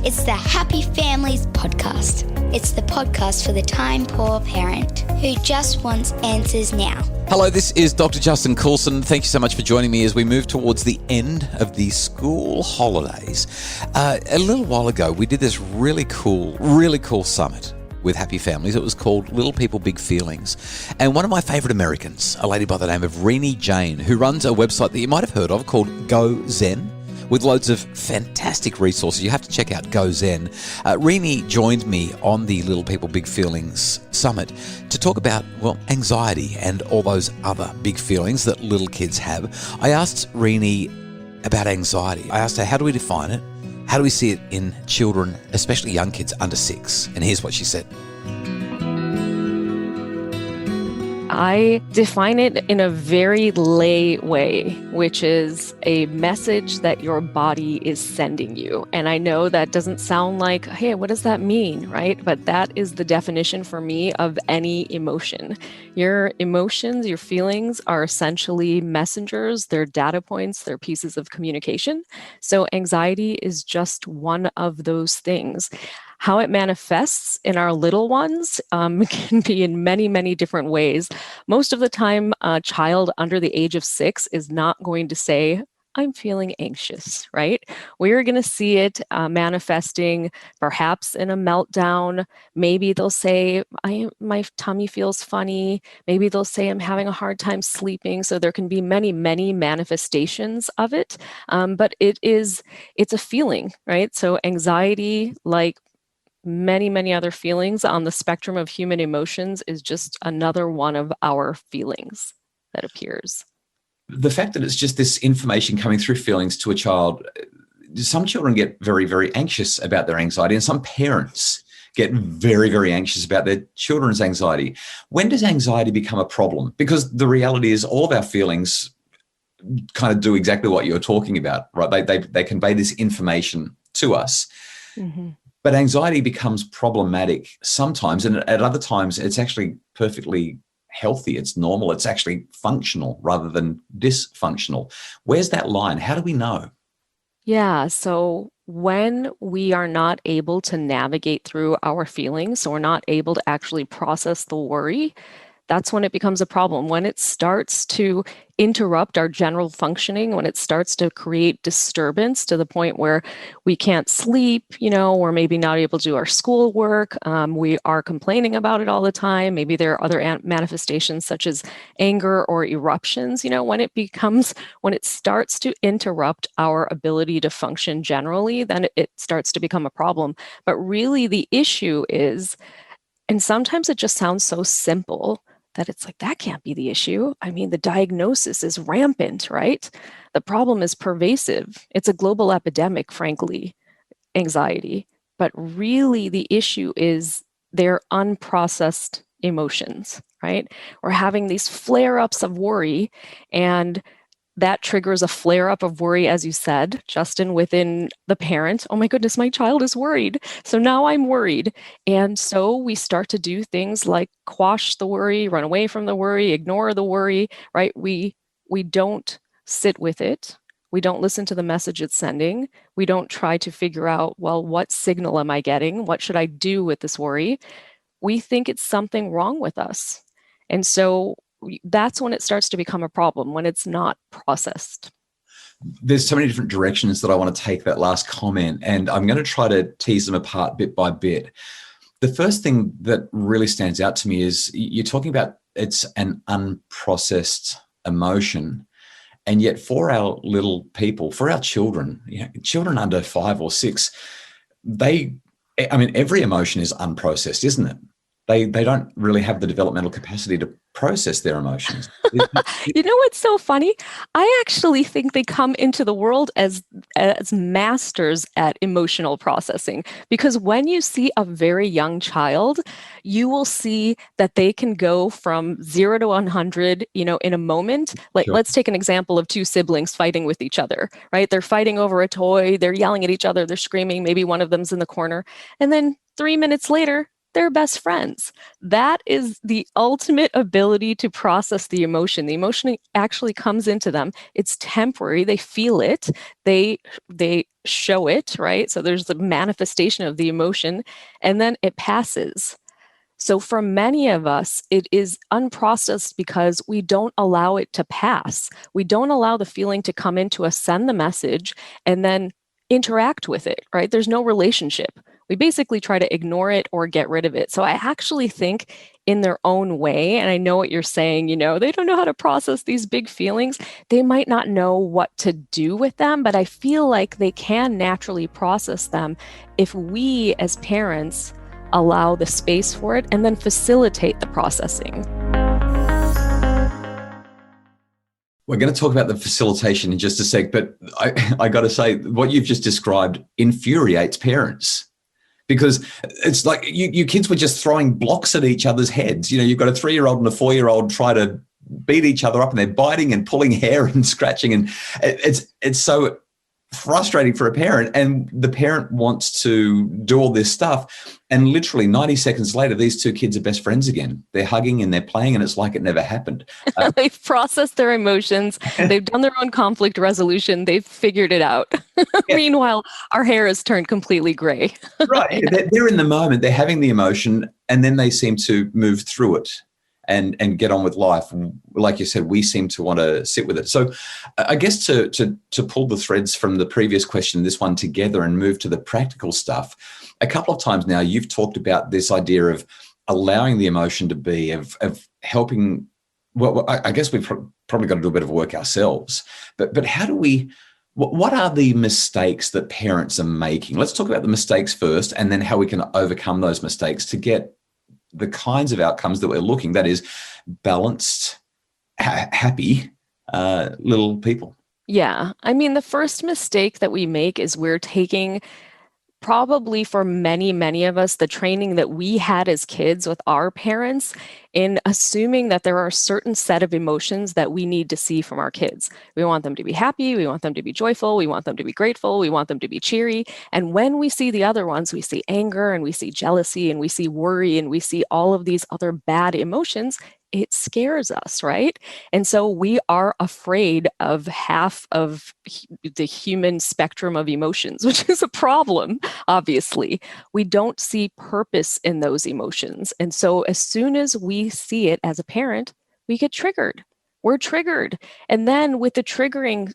It's the Happy Families podcast. It's the podcast for the time-poor parent who just wants answers now. Hello, this is Dr. Justin Coulson. Thank you so much for joining me as we move towards the end of the school holidays. A little while ago, we did this really cool summit with Happy Families. It was called Little People, Big Feelings. And one of my favourite Americans, a lady by the name of Renee Jain, who runs a website that you might have heard of called Go Zen, with loads of fantastic resources. You have to check out Go Zen. Renee joined me on the Little People, Big Feelings Summit to talk about, anxiety and all those other big feelings that little kids have. I asked Renee about anxiety. I asked her, how do we define it? How do we see it in children, especially young kids under 6? And here's what she said. I define it in a very lay way, which is a message that your body is sending you. And I know that doesn't sound like, hey, what does that mean, right? But that is the definition for me of any emotion. Your emotions, your feelings are essentially messengers. They're data points. They're pieces of communication. So anxiety is just one of those things. How it manifests in our little ones can be in many, many different ways. Most of the time, a child under the age of 6 is not going to say, I'm feeling anxious, right? We're going to see it manifesting perhaps in a meltdown. Maybe they'll say, my tummy feels funny. Maybe they'll say, I'm having a hard time sleeping. So there can be many, many manifestations of it. But it's a feeling, right? So anxiety, like many, many other feelings on the spectrum of human emotions, is just another one of our feelings that appears. The fact that it's just this information coming through feelings to a child, some children get very, very anxious about their anxiety, and some parents get very, very anxious about their children's anxiety. When does anxiety become a problem? Because the reality is all of our feelings kind of do exactly what you're talking about, right? They convey this information to us. Mm-hmm. But anxiety becomes problematic sometimes, and at other times it's actually perfectly healthy. It's normal. It's actually functional rather than dysfunctional. Where's that line? How do we know? Yeah, so when we are not able to navigate through our feelings, so we're not able to actually process the worry, that's when it becomes a problem. When it starts to interrupt our general functioning, when it starts to create disturbance to the point where we can't sleep, we're maybe not able to do our schoolwork, we are complaining about it all the time. Maybe there are other manifestations such as anger or eruptions. When it starts to interrupt our ability to function generally, then it starts to become a problem. But really the issue is, and sometimes it just sounds so simple, that it's like, that can't be the issue. I mean, the diagnosis is rampant, right? The problem is pervasive. It's a global epidemic, frankly, anxiety. But really the issue is their unprocessed emotions, right? We're having these flare-ups of worry, and that triggers a flare-up of worry, as you said, Justin, within the parent. Oh my goodness, my child is worried. So now I'm worried. And so we start to do things like quash the worry, run away from the worry, ignore the worry, right? We don't sit with it. We don't listen to the message it's sending. We don't try to figure out, what signal am I getting? What should I do with this worry? We think it's something wrong with us. And so that's when it starts to become a problem, when it's not processed. There's so many different directions that I want to take that last comment, and I'm going to try to tease them apart bit by bit. The first thing that really stands out to me is you're talking about it's an unprocessed emotion. And yet for our little people, for our children, children under 5 or 6, every emotion is unprocessed, isn't it? They don't really have the developmental capacity to process their emotions. What's so funny? I actually think they come into the world as masters at emotional processing, because when you see a very young child, you will see that they can go from 0 to 100, in a moment. Like, Sure. Let's take an example of 2 siblings fighting with each other, right? They're fighting over a toy, they're yelling at each other, they're screaming, maybe one of them's in the corner. And then 3 minutes later, they're best friends. That is the ultimate ability to process the emotion. The emotion actually comes into them. It's temporary. They feel it. They show it, right? So there's the manifestation of the emotion, and then it passes. So for many of us, it is unprocessed because we don't allow it to pass. We don't allow the feeling to come into us, send the message, and then interact with it, right? There's no relationship. We basically try to ignore it or get rid of it. So I actually think in their own way, and I know what you're saying, they don't know how to process these big feelings. They might not know what to do with them, but I feel like they can naturally process them if we as parents allow the space for it and then facilitate the processing. We're going to talk about the facilitation in just a sec, but I got to say, what you've just described infuriates parents, because it's like you kids were just throwing blocks at each other's heads. You've got a 3-year-old and a 4-year-old try to beat each other up, and they're biting and pulling hair and scratching, and it's so frustrating for a parent, and the parent wants to do all this stuff, and literally 90 seconds later, these two kids are best friends again. They're hugging and they're playing, and it's like it never happened. They've processed their emotions. They've done their own conflict resolution. They've figured it out. Yeah. Meanwhile, our hair has turned completely gray. Right. Yeah. They're in the moment. They're having the emotion, and then they seem to move through it and get on with life. Like you said, we seem to want to sit with it. So I guess to pull the threads from the previous question, this one together, and move to the practical stuff, a couple of times now you've talked about this idea of allowing the emotion to be, of helping. Well, I guess we've probably got to do a bit of work ourselves, but how do we, what are the mistakes that parents are making? Let's talk about the mistakes first, and then how we can overcome those mistakes to get the kinds of outcomes that we're looking, that is balanced, happy little people. Yeah. I mean, the first mistake that we make is we're taking, probably for many, many of us, the training that we had as kids with our parents, in assuming that there are a certain set of emotions that we need to see from our kids. We want them to be happy. We want them to be joyful. We want them to be grateful. We want them to be cheery. And when we see the other ones, we see anger, and we see jealousy, and we see worry, and we see all of these other bad emotions. It scares us, right? And so we are afraid of half of the human spectrum of emotions, which is a problem, obviously. We don't see purpose in those emotions. And so as soon as we see it as a parent, we get triggered. We're triggered. And then with the triggering,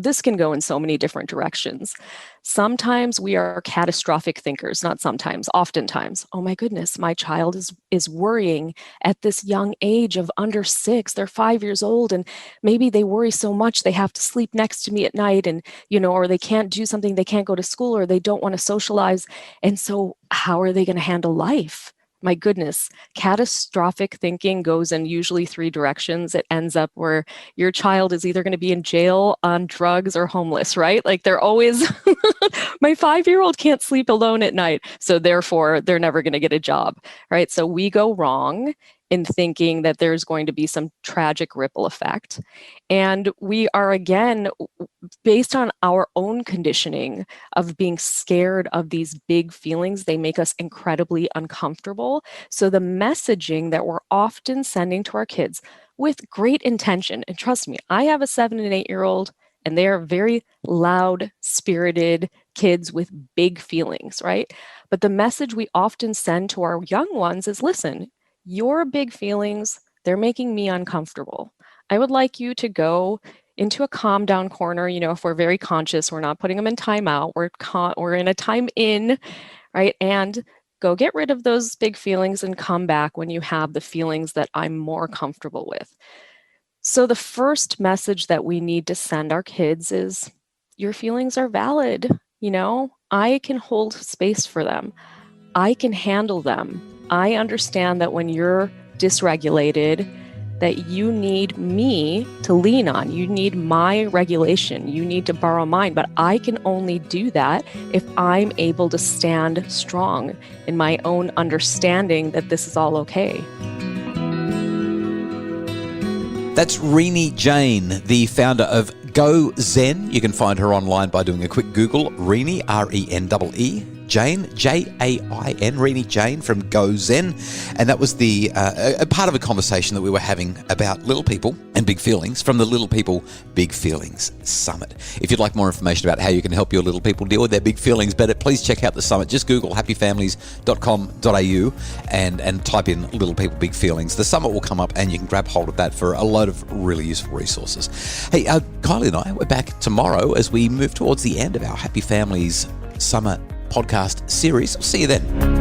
this can go in so many different directions. Sometimes we are catastrophic thinkers, not sometimes, oftentimes. Oh my goodness, my child is worrying at this young age of under 6. They're 5 years old, and maybe they worry so much they have to sleep next to me at night, and, or they can't do something, they can't go to school, or they don't want to socialize. And so how are they going to handle life? My goodness, catastrophic thinking goes in usually 3 directions. It ends up where your child is either going to be in jail, on drugs, or homeless, right? Like they're always, my 5-year-old can't sleep alone at night, so therefore they're never going to get a job, right? So we go wrong in thinking that there's going to be some tragic ripple effect. And we are, again, based on our own conditioning of being scared of these big feelings, they make us incredibly uncomfortable. So the messaging that we're often sending to our kids with great intention, and trust me, I have a 7 and 8-year-old, and they are very loud, spirited kids with big feelings, right? But the message we often send to our young ones is, listen, your big feelings, they're making me uncomfortable. I would like you to go into a calm down corner. If we're very conscious, we're not putting them in timeout, we're in a time in, right? And go get rid of those big feelings and come back when you have the feelings that I'm more comfortable with. So the first message that we need to send our kids is, your feelings are valid. I can hold space for them. I can handle them. I understand that when you're dysregulated, that you need me to lean on. You need my regulation. You need to borrow mine. But I can only do that if I'm able to stand strong in my own understanding that this is all okay. That's Renee Jain, the founder of Go Zen. You can find her online by doing a quick Google. Renee, Renee Jain, Jain, Renee Jain from Go Zen. And that was the a part of a conversation that we were having about little people and big feelings from the Little People Big Feelings Summit. If you'd like more information about how you can help your little people deal with their big feelings better, please check out the summit. Just Google happyfamilies.com.au and type in Little People Big Feelings. The summit will come up and you can grab hold of that for a load of really useful resources. Hey, Kylie and I, we're back tomorrow as we move towards the end of our Happy Families Summer podcast series. I'll see you then.